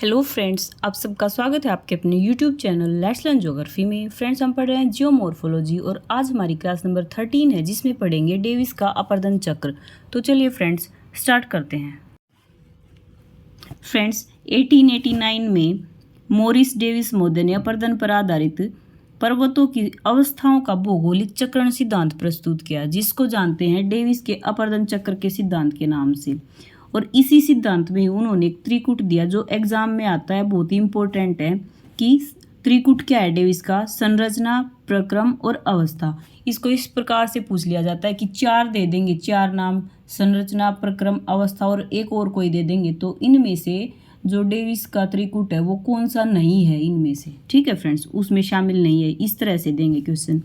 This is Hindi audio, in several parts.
हेलो फ्रेंड्स, आप सबका स्वागत है आपके अपने YouTube channel let's learn geography में। फ्रेंड्स, हम पढ़ रहे हैं जियोमॉर्फोलॉजी और आज हमारी क्लास नंबर 13 है जिसमें पढ़ेंगे डेविस का अपरदन चक्र। तो चलिए फ्रेंड्स स्टार्ट करते हैं। फ्रेंड्स, 1889 में मॉरिस डेविस महोदय ने अपरदन पर आधारित पर्वतों की अवस्थाओं का भौगोलिक चक्रण सिद्धांत प्रस्तुत किया, जिसको जानते हैं डेविस के अपरदन चक्र के सिद्धांत के नाम से। और इसी सिद्धांत में उन्होंने एक त्रिकुट दिया जो एग्जाम में आता है, बहुत ही इंपॉर्टेंट है कि त्रिकुट क्या है डेविस का, संरचना, प्रक्रम और अवस्था। इसको इस प्रकार से पूछ लिया जाता है कि चार दे देंगे, चार नाम, संरचना, प्रक्रम, अवस्था और एक और कोई दे देंगे, तो इनमें से जो डेविस का त्रिकुट है वो कौन सा नहीं है इनमें से। ठीक है फ्रेंड्स, उसमें शामिल नहीं है, इस तरह से देंगे क्वेश्चन।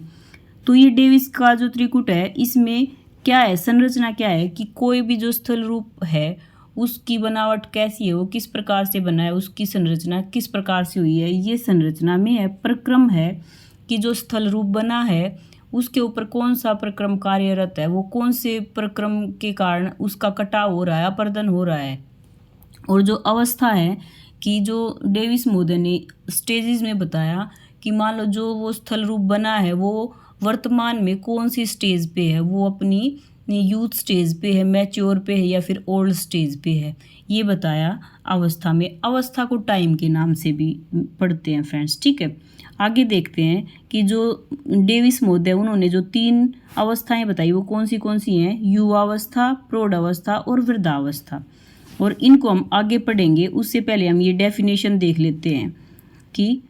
तो ये डेविस का जो त्रिकुट है इसमें क्या है, संरचना क्या है कि कोई भी जो स्थल रूप है उसकी बनावट कैसी है, वो किस प्रकार से बना है, उसकी संरचना किस प्रकार से हुई है, ये संरचना में है। प्रक्रम है कि जो स्थल रूप बना है उसके ऊपर कौन सा प्रक्रम कार्यरत है, वो कौन से प्रक्रम के कारण उसका कटाव हो रहा है, अपरदन हो रहा है। और जो अवस्था है कि जो डेविस महोदय ने स्टेजेस में बताया कि मान लो जो वो स्थल रूप बना है वो वर्तमान में कौन सी स्टेज पे है, वो अपनी यूथ स्टेज पे है, मैच्योर पे है या फिर ओल्ड स्टेज पे है, ये बताया अवस्था में। अवस्था को टाइम के नाम से भी पढ़ते हैं फ्रेंड्स। ठीक है, आगे देखते हैं कि जो डेविस महोदय उन्होंने जो 3 अवस्थाएं बताई वो कौन सी हैं, युवावस्था, प्रौढ़ अवस्था और वृद्धावस्था। और इनको हम आगे पढ़ेंगे, उससे पहले हम ये डेफिनेशन देख लेते हैं कि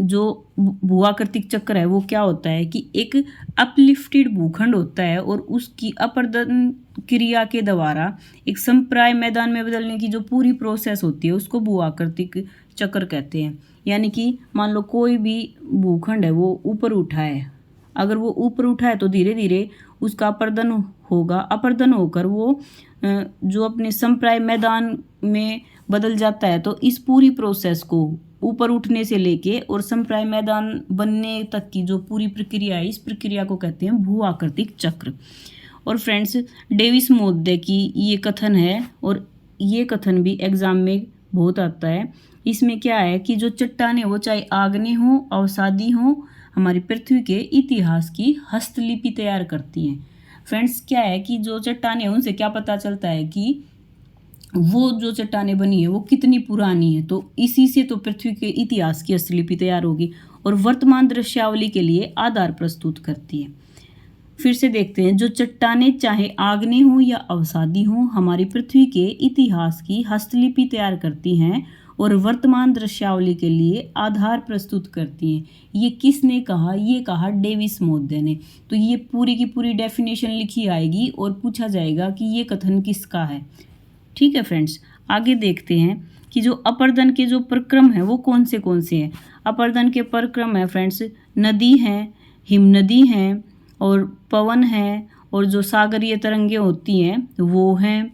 जो भूआकृतिक चक्र है वो क्या होता है कि एक अपलिफ्टेड भूखंड होता है और उसकी अपरदन क्रिया के द्वारा एक संप्राय मैदान में बदलने की जो पूरी प्रोसेस होती है उसको भूआकृतिक चक्र कहते हैं। यानी कि मान लो कोई भी भूखंड है वो ऊपर उठा है, अगर वो ऊपर उठा है तो धीरे धीरे उसका अपरदन होगा, अपरदन होकर वो जो अपने संप्राय मैदान में बदल जाता है। तो इस पूरी प्रोसेस को ऊपर उठने से लेके और संप्राय मैदान बनने तक की जो पूरी प्रक्रिया है, इस प्रक्रिया को कहते हैं भूआकृतिक चक्र। और फ्रेंड्स, डेविस महोदय की ये कथन है और ये कथन भी एग्जाम में बहुत आता है। इसमें क्या है कि जो चट्टानें वो चाहे आग्नेय हो, अवसादी हो, हमारी पृथ्वी के इतिहास की हस्तलिपि तैयार करती हैं। फ्रेंड्स, क्या है कि जो चट्टानें उनसे क्या पता चलता है कि वो जो चट्टानें बनी है वो कितनी पुरानी है, तो इसी से तो पृथ्वी के इतिहास की हस्तलिपि तैयार होगी और वर्तमान दृश्यावली के लिए आधार प्रस्तुत करती है। फिर से देखते हैं, जो चट्टानें चाहे आग्नेय हो या अवसादी हो हमारी पृथ्वी के इतिहास की हस्तलिपि तैयार करती हैं और वर्तमान दृश्यावली के लिए आधार प्रस्तुत करती हैं। ये किसने कहा, ये कहा डेविस महोदय ने। तो ये पूरी की पूरी डेफिनेशन लिखी आएगी और पूछा जाएगा कि ये कथन किसका है। ठीक है फ्रेंड्स, आगे देखते हैं कि जो अपरदन के जो प्रक्रम है वो कौन से हैं। अपरदन के प्रक्रम है फ्रेंड्स, नदी है, हिमनदी है और पवन है और जो सागरीय तरंगें होती हैं वो हैं।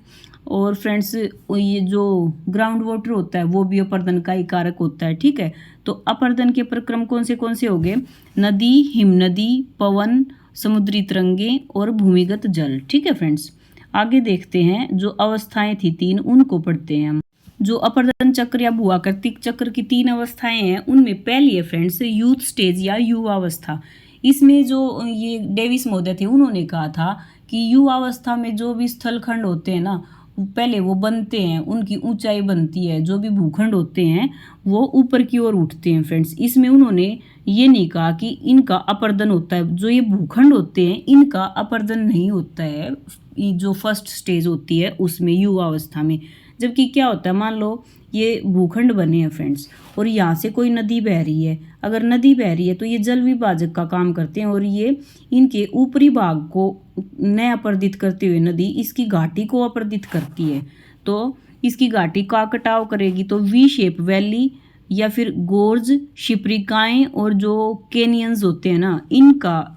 और फ्रेंड्स, ये जो ग्राउंड वाटर होता है वो भी अपरदन का ही कारक होता है। ठीक है, तो अपरदन के प्रक्रम कौन से हो गए, नदी, हिमनदी, पवन, समुद्री तरंगें और भूमिगत जल। ठीक है फ्रेंड्स, आगे देखते हैं जो अवस्थाएं थी 3 उनको पढ़ते हैं हम। जो अपरदन चक्र या भूआकृतिक चक्र की 3 अवस्थाएं हैं उनमें पहली है फ्रेंड्स यूथ स्टेज या युवावस्था। इसमें जो ये डेविस महोदय थे उन्होंने कहा था कि युवावस्था में जो भी स्थलखंड होते हैं ना पहले वो बनते हैं, उनकी ऊंचाई बनती है, जो भी भूखंड होते हैं वो ऊपर की ओर उठते हैं। फ्रेंड्स, इसमें उन्होंने ये नहीं कहा कि इनका अपरदन होता है, जो ये भूखंड होते हैं इनका अपरदन नहीं होता है जो फर्स्ट स्टेज होती है उसमें, युवावस्था में। जबकि क्या होता है, मान लो ये भूखंड बने हैं फ्रेंड्स और यहाँ से कोई नदी बह रही है, अगर नदी बह रही है तो ये जल विभाजक का काम करते हैं और ये इनके ऊपरी भाग को न अपरदित करते हुए नदी इसकी घाटी को अपरदित करती है। तो इसकी घाटी का कटाव करेगी तो वी शेप वैली या फिर गोर्ज, शिप्रिकाएँ और जो कैनियंस होते हैं ना इनका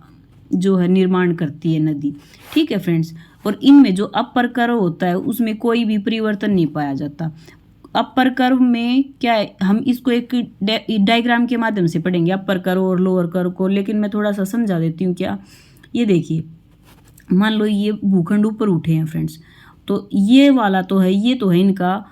जो है निर्माण करती है नदी। ठीक है फ्रेंड्स, और इनमें जो अपर कर्व होता है उसमें कोई भी परिवर्तन नहीं पाया जाता। अपर कर्व में क्या है, हम इसको एक डायग्राम के माध्यम से पढ़ेंगे अपर कर्व और लोअर कर्व को, लेकिन मैं थोड़ा सा समझा देती हूँ। क्या, ये देखिए, मान लो ये भूखंड ऊपर उठे हैं फ्रेंड्स, तो ये वाला तो है, ये तो है इनका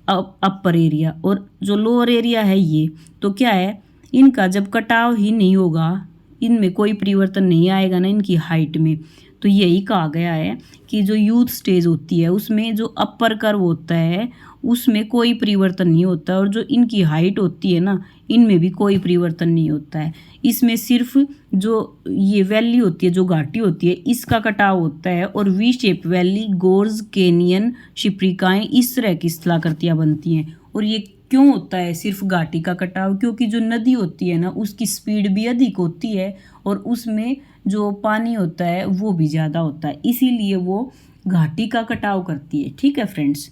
अपर एरिया, और जो लोअर एरिया है ये, तो क्या है, इनका जब कटाव ही नहीं होगा, इनमें कोई परिवर्तन नहीं आएगा ना इनकी हाइट में, तो यही कहा गया है कि जो यूथ स्टेज होती है उसमें जो अपर कर्व होता है उसमें कोई परिवर्तन नहीं होता, और जो इनकी हाइट होती है ना इनमें भी कोई परिवर्तन नहीं होता है। इसमें सिर्फ जो ये वैली होती है, जो घाटी होती है, इसका कटाव होता है, और V shape valley, gorge, canyon, शिप्रिकाएँ इस तरह की स्थलाकृतियाँ बनती हैं। और ये क्यों होता है सिर्फ घाटी का कटाव? क्योंकि जो नदी होती है ना उसकी स्पीड भी अधिक होती है और उसमें जो पानी होता है वो भी ज़्यादा होता है, इसीलिए वो घाटी का कटाव करती है। ठीक है फ्रेंड्स,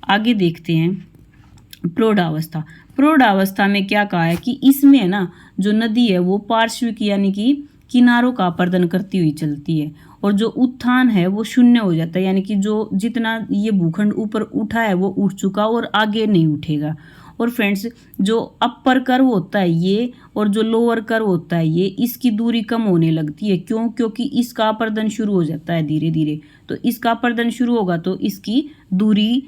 आगे देखते हैं प्रौढ़ावस्था। प्रौढ़ावस्था में क्या कहा है कि इसमें है ना जो नदी है वो पार्श्विक यानी कि किनारों का अपर्दन करती हुई चलती है, और जो उत्थान है वो शून्य हो जाता है, यानी कि जो जितना ये भूखंड ऊपर उठा है वो उठ चुका और आगे नहीं उठेगा। और फ्रेंड्स, जो अपर कर्व होता है ये और जो लोअर कर्व होता है ये, इसकी दूरी कम होने लगती है। क्यों? क्योंकि इसका अपर्दन शुरू हो जाता है धीरे धीरे, तो इसका अपर्दन शुरू होगा तो इसकी दूरी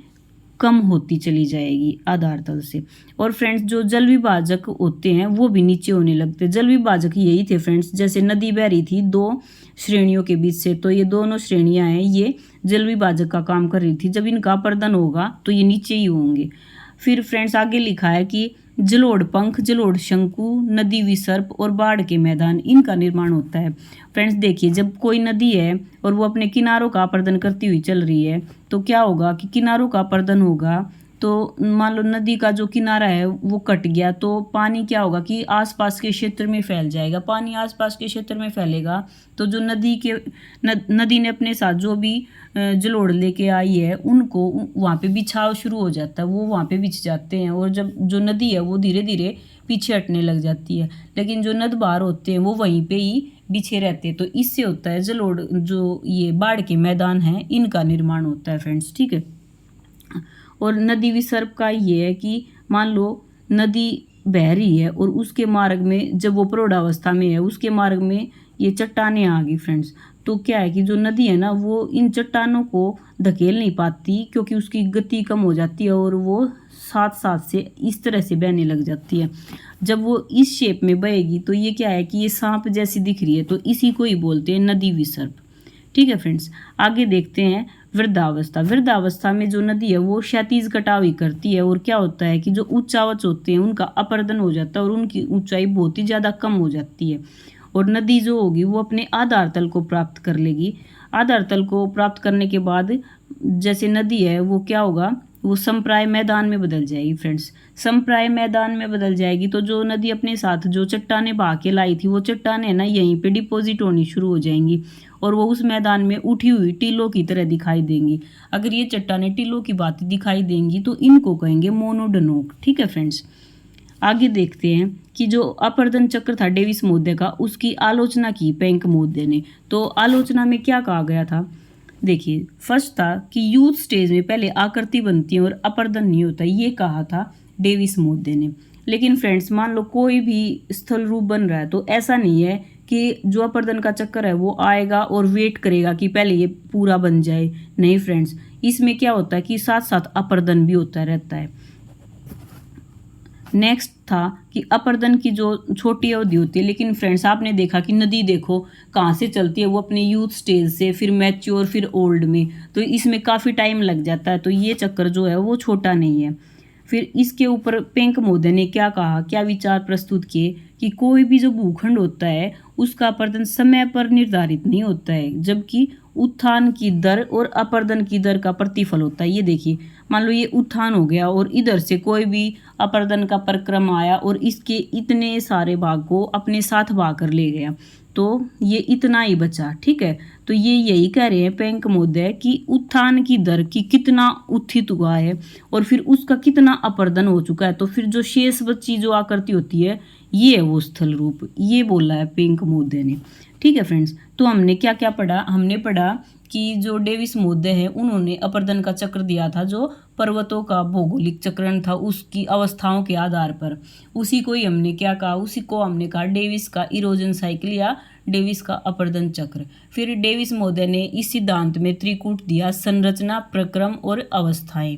कम होती चली जाएगी आधार तल से। और फ्रेंड्स, जो जल विभाजक होते हैं वो भी नीचे होने लगते हैं। जल विभाजक यही थे फ्रेंड्स, जैसे नदी बह रही थी दो श्रेणियों के बीच से, तो ये दोनों श्रेणियां हैं, ये जल विभाजक का काम कर रही थी। जब इनका अपर्दन होगा तो ये नीचे ही होंगे। फिर फ्रेंड्स आगे लिखा है कि जलोढ़ पंख, जलोढ़ शंकु, नदी विसर्प और बाढ़ के मैदान, इनका निर्माण होता है। फ्रेंड्स देखिए, जब कोई नदी है और वो अपने किनारों का अपर्दन करती हुई चल रही है तो क्या होगा कि किनारों का अपर्दन होगा, तो मान लो नदी का जो किनारा है वो कट गया, तो पानी क्या होगा कि आसपास के क्षेत्र में फैल जाएगा। पानी आसपास के क्षेत्र में फैलेगा तो जो नदी ने अपने साथ जो भी जलोढ़ लेके आई है उनको वहाँ पे बिछाव शुरू हो जाता है, वो वहाँ पे बिछ जाते हैं, और जब जो नदी है वो धीरे धीरे पीछे हटने लग जाती है, लेकिन जो नदबार होते हैं वो वहीं पे ही बिछे रहते हैं। तो इससे होता है जलोढ़, जो ये बाढ़ के मैदान हैं इनका निर्माण होता है फ्रेंड्स। ठीक है, और नदी विसर्प का ये है कि मान लो नदी बह रही है और उसके मार्ग में, जब वो प्रौढ़ावस्था में है, उसके मार्ग में ये चट्टानें आ गई फ्रेंड्स, तो क्या है कि जो नदी है ना वो इन चट्टानों को धकेल नहीं पाती, क्योंकि उसकी गति कम हो जाती है और वो साथ साथ से इस तरह से बहने लग जाती है। जब वो इस शेप में बहेगी तो ये क्या है कि ये सांप जैसी दिख रही है, तो इसी को ही बोलते हैं नदी विसर्प। ठीक है फ्रेंड्स, आगे देखते हैं वृद्धावस्था। वृद्धावस्था में जो नदी है वो क्षैतिज कटाव ही करती है, और क्या होता है कि जो उच्चावच होते हैं उनका अपर्दन हो जाता है और उनकी ऊंचाई बहुत ही ज़्यादा कम हो जाती है, और नदी जो होगी वो अपने आधार तल को प्राप्त कर लेगी। आधार तल को प्राप्त करने के बाद जैसे नदी है वो क्या होगा, वो संप्राय मैदान में बदल जाएगी फ्रेंड्स। संप्राय मैदान में बदल जाएगी तो जो नदी अपने साथ जो चट्टानें बहा के लाई थी वो चट्टानें ना यहीं पे डिपॉजिट होनी शुरू हो जाएंगी, और वो उस मैदान में उठी हुई टीलों की तरह दिखाई देंगी। अगर ये चट्टानें टीलों की बात दिखाई देंगी तो इनको कहेंगे मोनोडोनोक। ठीक है फ्रेंड्स, आगे देखते हैं कि जो अपर्दन चक्र था डेविस मोदे का, उसकी आलोचना की पेंक मोदे ने। तो आलोचना में क्या कहा गया था, देखिए फर्स्ट था कि यूथ स्टेज में पहले आकृति बनती है और अपर्दन नहीं होता, ये कहा था डेविस मोदे ने। लेकिन फ्रेंड्स, मान लो कोई भी स्थल रूप बन रहा है तो ऐसा नहीं है कि जो अपर्दन का चक्कर है वो आएगा और वेट करेगा कि पहले ये पूरा बन जाए। नहीं फ्रेंड्स, इसमें क्या होता है कि साथ साथ अपर्दन भी होता रहता है। नेक्स्ट था कि अपर्दन की जो छोटी अवधि होती है, लेकिन फ्रेंड्स आपने देखा कि नदी देखो कहाँ से चलती है, वो अपने यूथ स्टेज से फिर मैच्योर फिर ओल्ड में, तो इसमें काफ़ी टाइम लग जाता है, तो ये चक्कर जो है वो छोटा नहीं है। फिर इसके ऊपर पेंक मोदे ने क्या कहा, क्या विचार प्रस्तुत किए कि कोई भी जो भूखंड होता है उसका अपर्दन समय पर निर्धारित नहीं होता है, जबकि उत्थान की दर और अपर्दन की दर का प्रतिफल होता है। ये देखिए, मान लो ये उत्थान हो गया और इधर से कोई भी अपर्दन का परिक्रम आया और इसके इतने सारे भाग को अपने साथ भाग कर ले गया, तो ये इतना ही बचा। ठीक है, तो ये यही कह रहे हैं पेंक मोदे कि उत्थान की दर की कितना उत्थित हुआ है और फिर उसका कितना अपर्दन हो चुका है, तो फिर जो शेष बची जो आकृति होती है ये है वो स्थल रूप, ये बोला है पेंक मोदे ने। ठीक है फ्रेंड्स, तो हमने क्या क्या पढ़ा, हमने पढ़ा कि जो डेविस मोदे हैं उन्होंने अपर्दन का चक्र दिया था जो पर्वतों का भौगोलिक चक्रण था उसकी अवस्थाओं के आधार पर, उसी को ही हमने क्या कहा, उसी को हमने कहा डेविस का इरोजन साइकिल या डेविस का अपर्दन चक्र। फिर डेविस मोदे ने इस सिद्धांत में त्रिकूट दिया, संरचना, प्रक्रम और अवस्थाएं।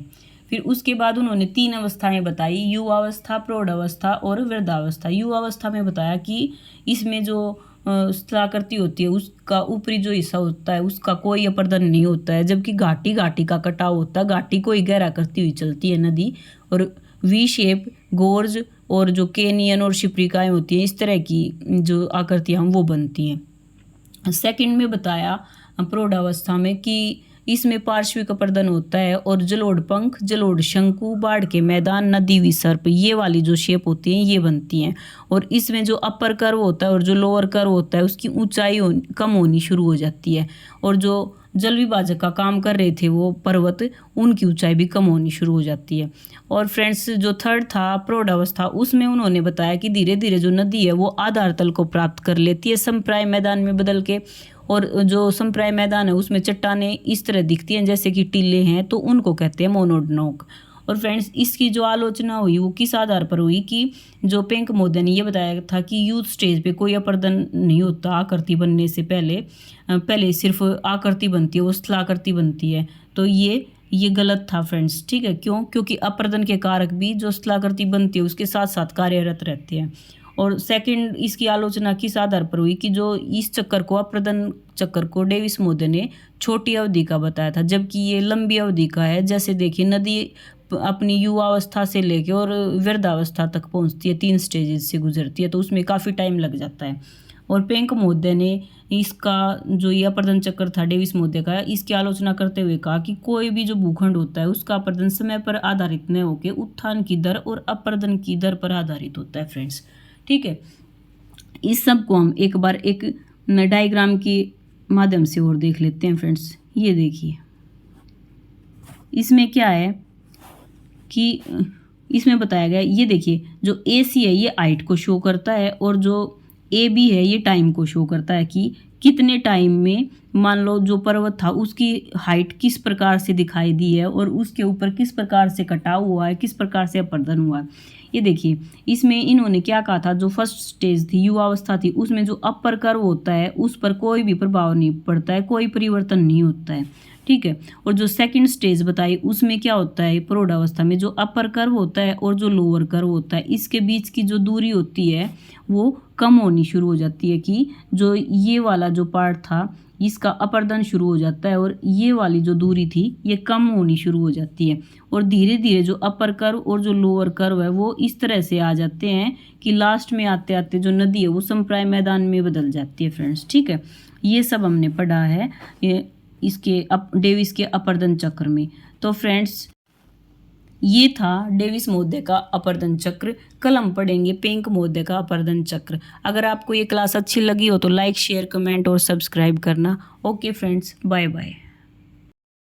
फिर उसके बाद उन्होंने 3 अवस्थाएं बताई, युवावस्था, प्रौढ़ावस्था और वृद्धावस्था। युवावस्था में बताया कि इसमें जो स्थलाकृति होती है उसका ऊपरी जो हिस्सा होता है उसका कोई अपर्दन नहीं होता है, जबकि घाटी घाटी का कटाव होता है, घाटी को ही गहरा करती हुई चलती है नदी, और वी शेप, गोर्ज और जो केनियन और शिप्रिकाएँ होती हैं, इस तरह की जो आकृतियाँ वो बनती हैं। सेकंड में बताया प्रौढ़ावस्था में कि इसमें पार्श्विक अपर्दन होता है और जलोढ़ पंख, जलोढ़ शंकु, बाढ़ के मैदान, नदी विसर्प, ये वाली जो शेप होती हैं ये बनती हैं। और इसमें जो अपर कर्व होता है और जो लोअर कर्व होता है उसकी ऊंचाई कम होनी शुरू हो जाती है, और जो जल विभाजक का काम कर रहे थे वो पर्वत, उनकी ऊंचाई भी कम होनी शुरू हो जाती है। और फ्रेंड्स जो थर्ड था प्रौढ़ावस्था, उसमें उन्होंने बताया कि धीरे धीरे जो नदी है वो आधार तल को प्राप्त कर लेती है समप्राय मैदान में बदल के, और जो समप्राय मैदान है उसमें चट्टानें इस तरह दिखती हैं जैसे कि टीले हैं, तो उनको कहते हैं मोनोडोनोक। और फ्रेंड्स इसकी जो आलोचना हुई वो किस आधार पर हुई कि जो पेंक मोदे ने ये बताया था कि यूथ स्टेज पे कोई अपर्दन नहीं होता आकृति बनने से पहले, पहले सिर्फ आकृति बनती है, वो स्थलाकृति बनती है। तो ये गलत था फ्रेंड्स, ठीक है। क्यों? क्योंकि अपर्दन के कारक भी जो स्थलाकृति बनती है उसके साथ साथ कार्यरत रहते हैं। और सेकंड इसकी आलोचना किस आधार पर हुई कि जो इस चक्कर को, अप्रदन चक्कर को, डेविस मोदे ने छोटी अवधि का बताया था, जबकि ये लंबी अवधि का है। जैसे देखिए नदी अपनी युवावस्था से लेके और वृद्धावस्था तक पहुंचती है, 3 स्टेजेस से गुजरती है, तो उसमें काफ़ी टाइम लग जाता है। और पेंक मोदे ने इसका जो ये अपर्दन चक्र था डेविस मोदे का, इसकी आलोचना करते हुए कहा कि कोई भी जो भूखंड होता है उसका अपर्दन समय पर आधारित न होकर उत्थान की दर और अपर्दन की दर पर आधारित होता है फ्रेंड्स, ठीक है। इस सब को हम एक बार एक डायग्राम के माध्यम से और देख लेते हैं फ्रेंड्स। ये देखिए इसमें क्या है कि इसमें बताया गया, ये देखिए जो AC है ये हाइट को शो करता है, और जो AB है ये टाइम को शो करता है कि कितने टाइम में मान लो जो पर्वत था उसकी हाइट किस प्रकार से दिखाई दी है और उसके ऊपर किस प्रकार से कटाव हुआ है, किस प्रकार से अपर्दन हुआ है। ये देखिए इसमें इन्होंने क्या कहा था, जो फर्स्ट स्टेज थी युवावस्था थी उसमें जो अपर कर्व होता है उस पर कोई भी प्रभाव नहीं पड़ता है, कोई परिवर्तन नहीं होता है, ठीक है। और जो सेकंड स्टेज बताई उसमें क्या होता है, प्रौढ़ावस्था में जो अपर कर्व होता है और जो लोअर कर्व होता है इसके बीच की जो दूरी होती है वो कम होनी शुरू हो जाती है, कि जो ये वाला जो पार्ट था इसका अपर्दन शुरू हो जाता है और ये वाली जो दूरी थी ये कम होनी शुरू हो जाती है, और धीरे धीरे जो अपर कर्व और जो लोअर कर्व है वो इस तरह से आ जाते हैं कि लास्ट में आते आते जो नदी है वो समप्राय मैदान में बदल जाती है फ्रेंड्स, ठीक है। ये सब हमने पढ़ा है इसके डेविस के अपर्दन चक्र में। तो फ्रेंड्स ये था डेविस मोदे का अपर्दन चक्र। कल हम पढ़ेंगे पेंक मोदे का अपर्दन चक्र। अगर आपको ये क्लास अच्छी लगी हो तो लाइक, शेयर, कमेंट और सब्सक्राइब करना। Okay friends, bye bye.